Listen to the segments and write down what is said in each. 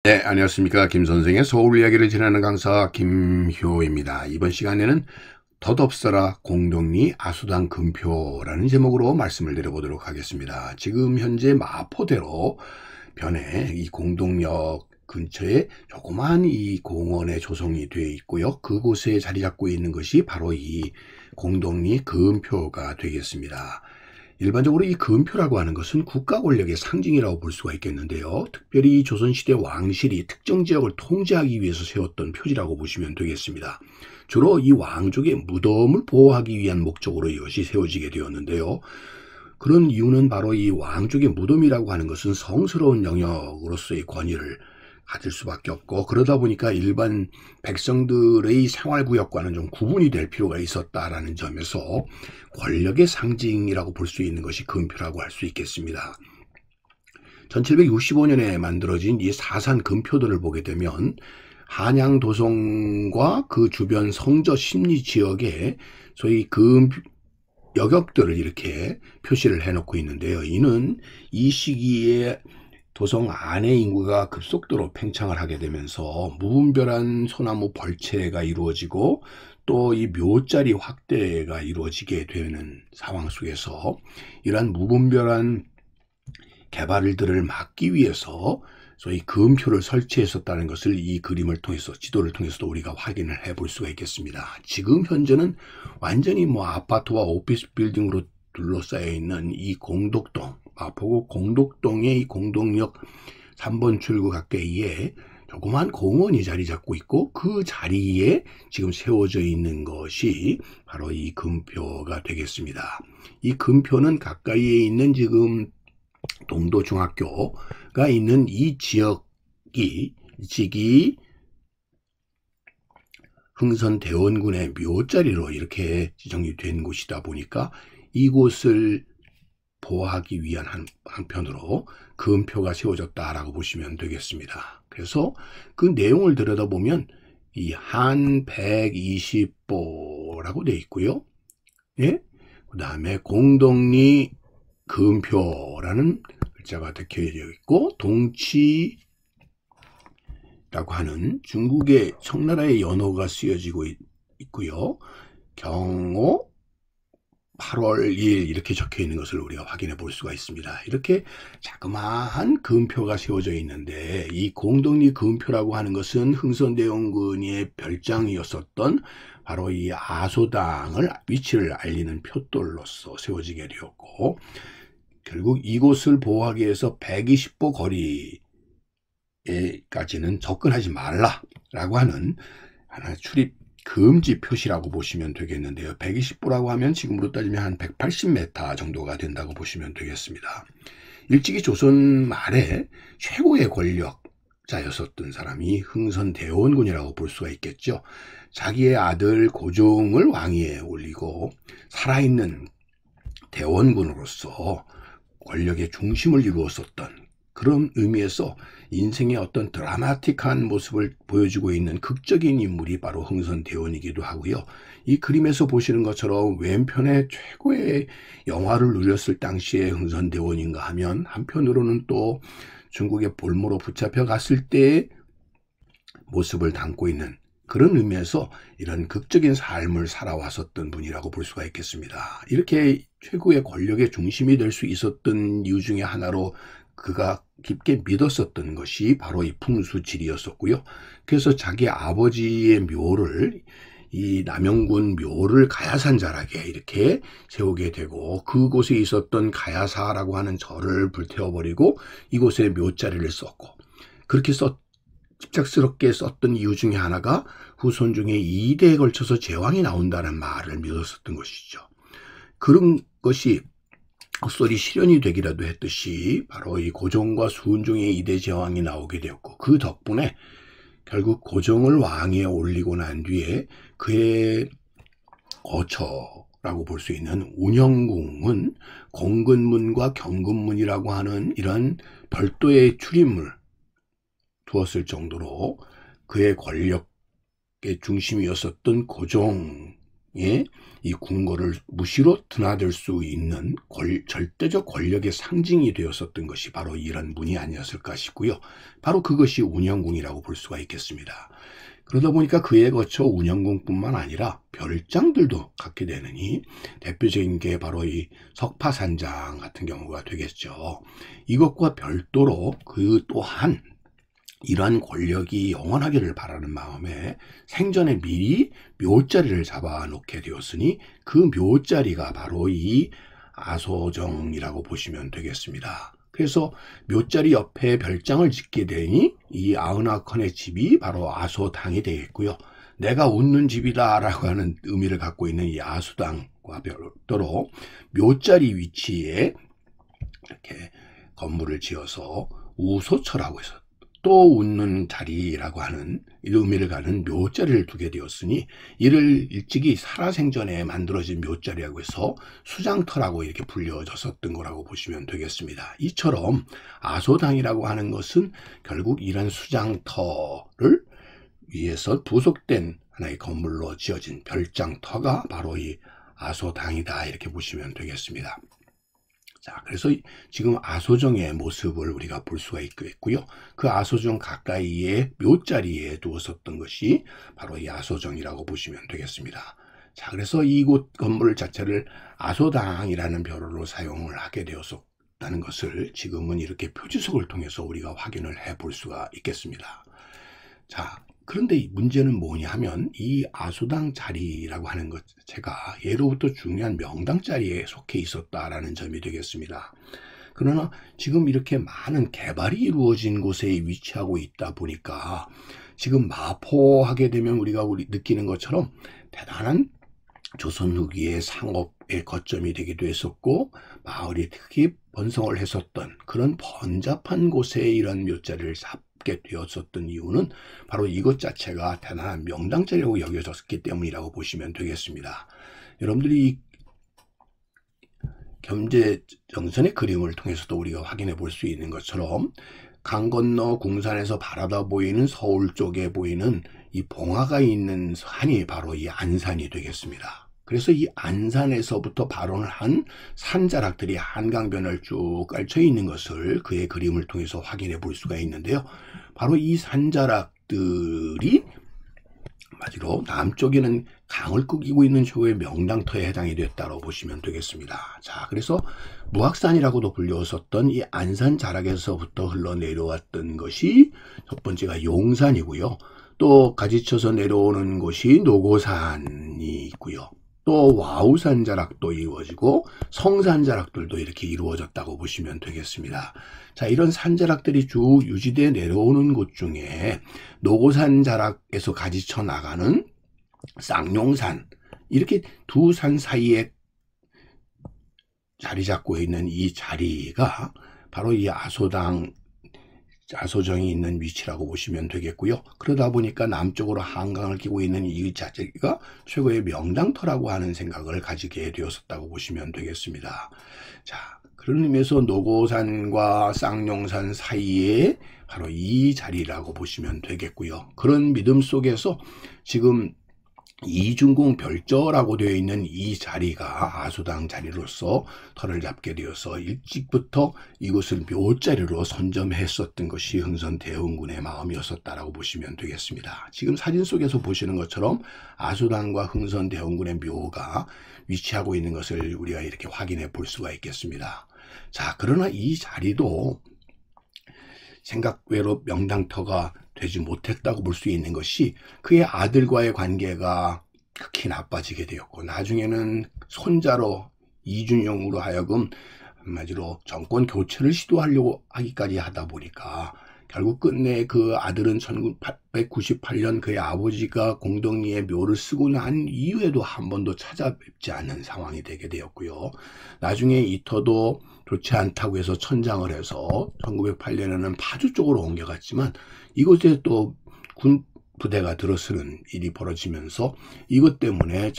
네, 안녕하십니까. 김 선생의 서울 이야기를 전하는 강사 김효입니다. 이번 시간에는 덧없어라 공동리 아수당 금표라는 제목으로 말씀을 드려보도록 하겠습니다. 지금 현재 마포대로 변에 이 공동역 근처에 조그마한 이 공원에 조성이 되어 있고요. 그곳에 자리 잡고 있는 것이 바로 이 공동리 금표가 되겠습니다. 일반적으로 이 금표라고 하는 것은 국가 권력의 상징이라고 볼 수가 있겠는데요. 특별히 조선시대 왕실이 특정 지역을 통제하기 위해서 세웠던 표지라고 보시면 되겠습니다. 주로 이 왕족의 무덤을 보호하기 위한 목적으로 이것이 세워지게 되었는데요. 그런 이유는 바로 이 왕족의 무덤이라고 하는 것은 성스러운 영역으로서의 권위를 가질 수밖에 없고, 그러다 보니까 일반 백성들의 생활구역과는 좀 구분이 될 필요가 있었다라는 점에서 권력의 상징이라고 볼 수 있는 것이 금표라고 할 수 있겠습니다. 1765년에 만들어진 이 사산 금표들을 보게 되면 한양 도성과 그 주변 성저 심리 지역에 소위 여격들을 이렇게 표시를 해놓고 있는데요. 이는 이 시기에 도성 안의 인구가 급속도로 팽창을 하게 되면서 무분별한 소나무 벌채가 이루어지고 또 이 묘자리 확대가 이루어지게 되는 상황 속에서 이러한 무분별한 개발들을 막기 위해서 소위 금표를 설치했었다는 것을 이 그림을 통해서, 지도를 통해서도 우리가 확인을 해볼 수가 있겠습니다. 지금 현재는 완전히 아파트와 오피스 빌딩으로 둘러싸여 있는 이 공덕동, 마포구 공덕동의 이 공동역 3번 출구 가까이에 조그만 공원이 자리 잡고 있고, 그 자리에 지금 세워져 있는 것이 바로 이 금표가 되겠습니다. 이 금표는 가까이에 있는 지금 동도중학교가 있는 이 지역이 흥선대원군의 묘자리로 이렇게 지정이 된 곳이다 보니까 이곳을 보호하기 위한 한편으로 금표가 세워졌다라고 보시면 되겠습니다. 그래서 그 내용을 들여다보면 이 한 120보라고 되어 있고요. 예? 그 다음에 공동리 금표라는 글자가 적혀져 있고, 동치라고 하는 중국의 청나라의 연호가 쓰여지고 있고요. 경호 8월 2일 이렇게 적혀 있는 것을 우리가 확인해 볼 수가 있습니다. 이렇게 자그마한 금표가 세워져 있는데, 이 공동리 금표라고 하는 것은 흥선대원군의 별장이었었던 바로 이 아소당을 위치를 알리는 표돌로서 세워지게 되었고, 결국 이곳을 보호하기 위해서 120보 거리에까지는 접근하지 말라라고 하는 하나 출입 금지 표시라고 보시면 되겠는데요. 120보라고 하면 지금으로 따지면 한 180m 정도가 된다고 보시면 되겠습니다. 일찍이 조선 말에 최고의 권력자였었던 사람이 흥선대원군이라고 볼 수가 있겠죠. 자기의 아들 고종을 왕위에 올리고 살아있는 대원군으로서 권력의 중심을 이루었었던, 그런 의미에서 인생의 어떤 드라마틱한 모습을 보여주고 있는 극적인 인물이 바로 흥선대원이기도 하고요. 이 그림에서 보시는 것처럼 왼편에 최고의 영화를 누렸을 당시에 흥선대원인가 하면, 한편으로는 또 중국의 볼모로 붙잡혀 갔을 때의 모습을 담고 있는, 그런 의미에서 이런 극적인 삶을 살아왔었던 분이라고 볼 수가 있겠습니다. 이렇게 최고의 권력의 중심이 될 수 있었던 이유 중에 하나로 그가 깊게 믿었었던 것이 바로 이 풍수지리였었고요. 그래서 자기 아버지의 묘를, 이 남영군 묘를 가야산자락에 이렇게 세우게 되고, 그곳에 있었던 가야사라고 하는 절을 불태워버리고 이곳에 묘자리를 썼고, 그렇게 집착스럽게 썼던 이유 중에 하나가 후손 중에 2대에 걸쳐서 제왕이 나온다는 말을 믿었었던 것이죠. 그런 것이 헛소리 실현이 되기라도 했듯이 바로 이 고종과 수훈중의 2대 제왕이 나오게 되었고, 그 덕분에 결국 고종을 왕위에 올리고 난 뒤에 그의 거처라고 볼 수 있는 운영궁은 공근문과 경근문이라고 하는 이런 별도의 출입문을 두었을 정도로 그의 권력의 중심이었었던 고종의 이 궁궐을 무시로 드나들 수 있는 절대적 권력의 상징이 되었었던 것이 바로 이런 문이 아니었을까 싶고요. 바로 그것이 운영궁이라고 볼 수가 있겠습니다. 그러다 보니까 그에 거쳐 운영궁뿐만 아니라 별장들도 갖게 되느니 대표적인 게 바로 이 석파산장 같은 경우가 되겠죠. 이것과 별도로 그 또한 이러한 권력이 영원하기를 바라는 마음에 생전에 미리 묘자리를 잡아놓게 되었으니 그 묘자리가 바로 이 아소정이라고 보시면 되겠습니다. 그래서 묘자리 옆에 별장을 짓게 되니 이 아은하컨의 집이 바로 아소당이 되겠고요. 내가 웃는 집이다 라고 하는 의미를 갖고 있는 이 아소당과 별도로 묘자리 위치에 이렇게 건물을 지어서 우소처라고 해서 또 웃는 자리라고 하는 의미를 가는 묘자리를 두게 되었으니 이를 일찍이 살아생전에 만들어진 묘자리라고 해서 수장터라고 이렇게 불려졌었던 거라고 보시면 되겠습니다. 이처럼 아소당이라고 하는 것은 결국 이런 수장터를 위해서 부속된 하나의 건물로 지어진 별장터가 바로 이 아소당이다 이렇게 보시면 되겠습니다. 자, 그래서 지금 아소정의 모습을 우리가 볼 수가 있고요. 그 아소정 가까이에 묘자리에 두었었던 것이 바로 이 아소정이라고 보시면 되겠습니다. 자, 그래서 이곳 건물 자체를 아소당이라는 별호로 사용을 하게 되었었다는 것을 지금은 이렇게 표지석을 통해서 우리가 확인을 해 볼 수가 있겠습니다. 자, 그런데 문제는 뭐냐 하면 이 아소당 자리라고 하는 것 자체가 예로부터 중요한 명당 자리에 속해 있었다라는 점이 되겠습니다. 그러나 지금 이렇게 많은 개발이 이루어진 곳에 위치하고 있다 보니까 지금 마포하게 되면 우리가 느끼는 것처럼 대단한 조선 후기의 상업의 거점이 되기도 했었고 마을이 특히 번성을 했었던 그런 번잡한 곳에 이런 묘자리를 잡게 되었었던 이유는 바로 이것 자체가 대단한 명당자리라고 여겨졌기 때문이라고 보시면 되겠습니다. 여러분들이 겸재정선의 그림을 통해서도 우리가 확인해 볼 수 있는 것처럼 강 건너 궁산에서 바라다 보이는 서울 쪽에 보이는 이 봉화가 있는 산이 바로 이 안산이 되겠습니다. 그래서 이 안산에서부터 발원을 한 산자락들이 한강변을 쭉 깔쳐 있는 것을 그의 그림을 통해서 확인해 볼 수가 있는데요. 바로 이 산자락들이 마지로 남쪽에는 강을 꾸기고 있는 조의 명당터에 해당이 됐다고 보시면 되겠습니다. 자, 그래서 무악산이라고도 불렸었던 이 안산 자락에서부터 흘러내려왔던 것이 첫 번째가 용산이고요. 또 가지쳐서 내려오는 곳이 노고산이 있고요. 또 와우산 자락도 이루어지고 성산 자락들도 이렇게 이루어졌다고 보시면 되겠습니다. 자, 이런 산자락들이 쭉 유지되어 내려오는 곳 중에 노고산 자락에서 가지쳐 나가는 쌍용산, 이렇게 두 산 사이에 자리 잡고 있는 이 자리가 바로 이 아소정이 있는 위치라고 보시면 되겠고요. 그러다 보니까 남쪽으로 한강을 끼고 있는 이 자체가 최고의 명당터라고 하는 생각을 가지게 되었었다고 보시면 되겠습니다. 자, 그런 의미에서 노고산과 쌍용산 사이에 바로 이 자리라고 보시면 되겠고요. 그런 믿음 속에서 지금 이중궁 별저라고 되어 있는 이 자리가 아소당 자리로서 터를 잡게 되어서 일찍부터 이곳을 묘자리로 선점했었던 것이 흥선대원군의 마음이었었다라고 보시면 되겠습니다. 지금 사진 속에서 보시는 것처럼 아소당과 흥선대원군의 묘가 위치하고 있는 것을 우리가 이렇게 확인해 볼 수가 있겠습니다. 자, 그러나 이 자리도 생각외로 명당터가 되지 못했다고 볼 수 있는 것이 그의 아들과의 관계가 극히 나빠지게 되었고 나중에는 손자로 이준용으로 하여금 한마디로 정권 교체를 시도하려고 하기까지 하다 보니까 결국 끝내 그 아들은 1898년 그의 아버지가 공덕리에 묘를 쓰고 난 이후에도 한 번도 찾아뵙지 않는 상황이 되게 되었고요. 나중에 이터도 좋지 않다고 해서 천장을 해서 1908년에는 파주 쪽으로 옮겨갔지만 이곳에 또 군 부대가 들어서는 일이 벌어지면서 이것 때문에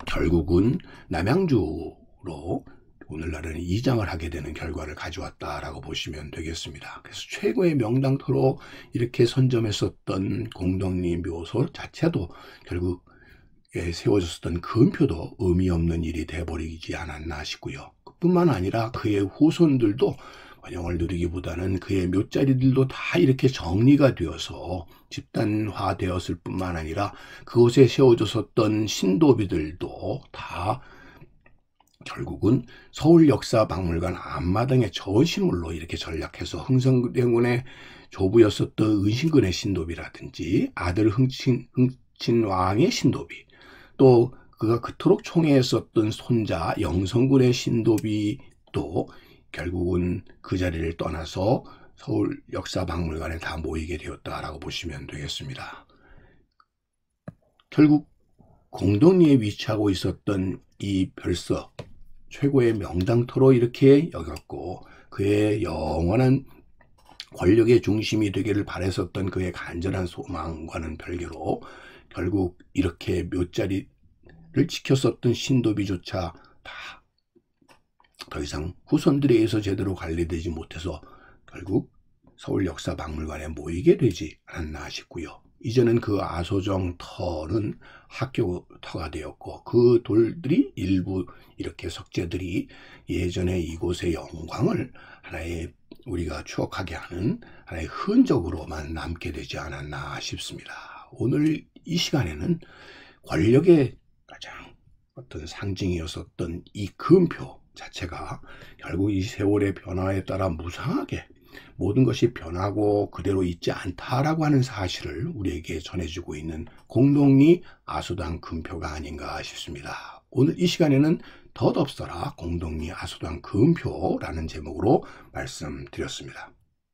결국은 남양주로 오늘날은 이장을 하게 되는 결과를 가져왔다라고 보시면 되겠습니다. 그래서 최고의 명당터로 이렇게 선점했었던 공덕리 묘소 자체도 결국 세워졌었던 금표도 의미 없는 일이 돼버리지 않았나 싶고요. 뿐만 아니라 그의 후손들도 번영을 누리기보다는 그의 묘자리들도 다 이렇게 정리가 되어서 집단화되었을 뿐만 아니라 그곳에 세워졌었던 신도비들도 다 결국은 서울역사박물관 앞마당의 전시물로 이렇게 전락해서 흥선대원의 조부였었던 은신군의 신도비라든지 아들 흥친왕의 신도비, 또 그가 그토록 총애했었던 손자 영성군의 신도비도 결국은 그 자리를 떠나서 서울역사박물관에 다 모이게 되었다라고 보시면 되겠습니다. 결국 공동리에 위치하고 있었던 이 별서, 최고의 명당터로 이렇게 여겼고 그의 영원한 권력의 중심이 되기를 바랬었던 그의 간절한 소망과는 별개로 결국 이렇게 묘자리를 지켰었던 신도비조차 다 더 이상 후손들에 의해서 제대로 관리되지 못해서 결국 서울역사박물관에 모이게 되지 않았나 싶고요. 이제는 그 아소정 털은 학교터가 되었고 그 돌들이 일부 이렇게 석재들이 예전에 이곳의 영광을 하나의 우리가 추억하게 하는 하나의 흔적으로만 남게 되지 않았나 싶습니다. 오늘 이 시간에는 권력의 가장 어떤 상징이었었던 이 금표 자체가 결국 이 세월의 변화에 따라 무상하게 모든 것이 변하고 그대로 있지 않다라고 하는 사실을 우리에게 전해주고 있는 공동리 아소당 금표가 아닌가 싶습니다. 오늘 이 시간에는 덧없어라 공동리 아소당 금표라는 제목으로 말씀드렸습니다.